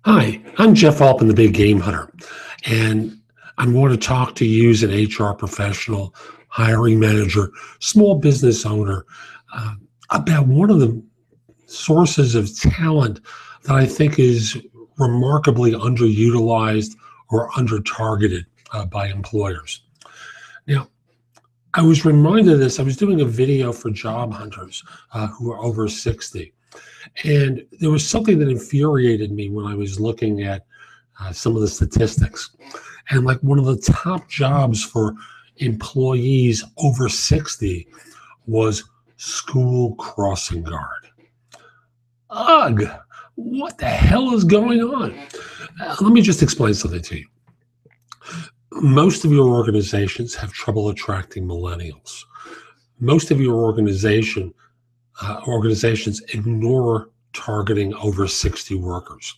Hi, I'm Jeff Altman, the Big Game Hunter, and I'm going to talk to you as an HR professional, hiring manager, small business owner uh, about one of the sources of talent that I think is remarkably underutilized or under-targeted by employers. Now, I was reminded of this. I was doing a video for job hunters who are over 60. And there was something that infuriated me when I was looking at some of the statistics. And like one of the top jobs for employees over 60 was school crossing guard. Ugh, what the hell is going on? Let me just explain something to you. Most of your organizations have trouble attracting millennials. Most of your organizations ignore targeting over 60 workers.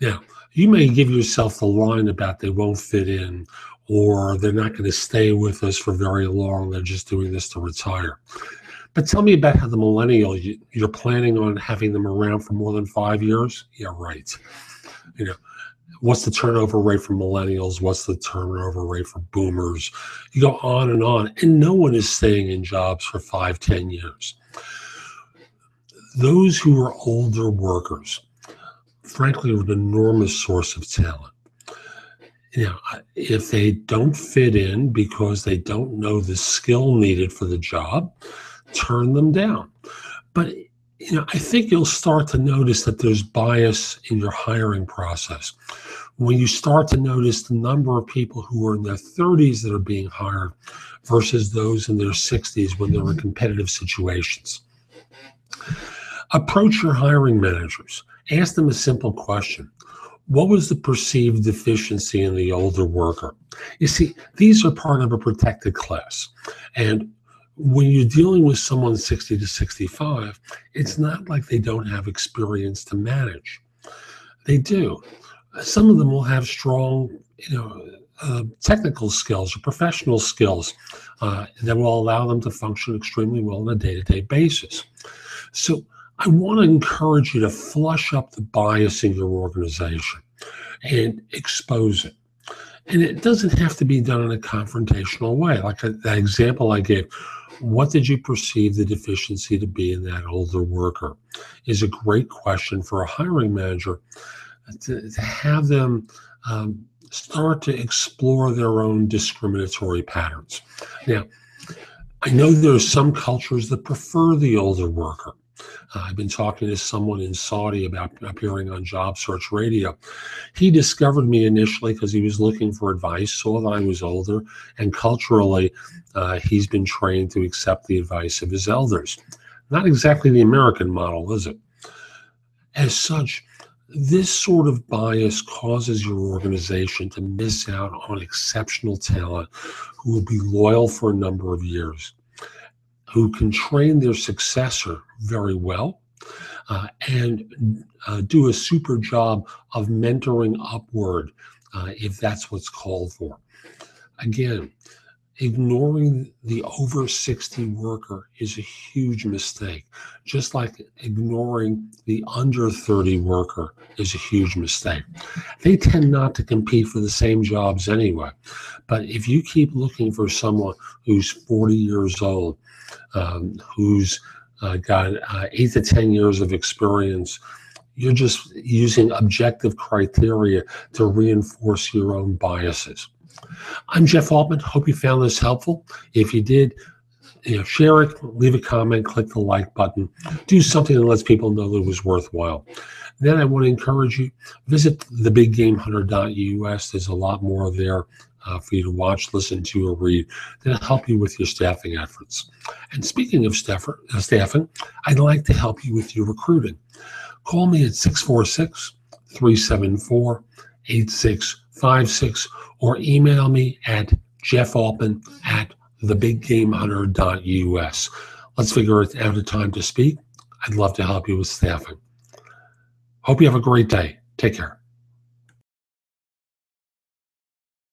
Now, you may give yourself the line about they won't fit in or they're not going to stay with us for very long. They're just doing this to retire. But tell me about how the millennial, you're planning on having them around for more than 5 years? Yeah, right. You know, what's the turnover rate for millennials? What's the turnover rate for boomers? You go on, and no one is staying in jobs for 5, 10 years. Those who are older workers, frankly, are an enormous source of talent. You know, if they don't fit in because they don't know the skill needed for the job, turn them down. But, I think you'll start to notice that there's bias in your hiring process. When you start to notice the number of people who are in their 30s that are being hired versus those in their 60s when they're in competitive situations. Approach your hiring managers. Ask them a simple question. What was the perceived deficiency in the older worker? You see, these are part of a protected class. And when you're dealing with someone 60 to 65, it's not like they don't have experience to manage. They do. Some of them will have strong, technical skills or professional skills that will allow them to function extremely well on a day-to-day basis. So I want to encourage you to flush up the bias in your organization and expose it. And it doesn't have to be done in a confrontational way. Like that example I gave, what did you perceive the deficiency to be in that older worker is a great question for a hiring manager to have them start to explore their own discriminatory patterns. Now, I know there are some cultures that prefer the older worker. I've been talking to someone in Saudi about appearing on Job Search Radio. He discovered me initially because he was looking for advice, saw that I was older, and culturally, he's been trained to accept the advice of his elders. Not exactly the American model, is it? As such, this sort of bias causes your organization to miss out on exceptional talent who will be loyal for a number of years, who can train their successor very well and do a super job of mentoring upward if that's what's called for. Again, ignoring the over 60 worker is a huge mistake, just like ignoring the under 30 worker is a huge mistake. They tend not to compete for the same jobs anyway. But if you keep looking for someone who's 40 years old, who's got 8 to 10 years of experience, you're just using objective criteria to reinforce your own biases. I'm Jeff Altman. Hope you found this helpful. If you did, share it, leave a comment, click the like button, do something that lets people know that it was worthwhile. Then I want to encourage you, visit thebiggamehunter.us. There's a lot more there for you to watch, listen to, or read that'll help you with your staffing efforts. And speaking of staffing, I'd like to help you with your recruiting. Call me at 646-374-8656 or email me at jeffaltman@thebiggamehunter.us. Let's figure out a time to speak. I'd love to help you with staffing. Hope you have a great day. Take care.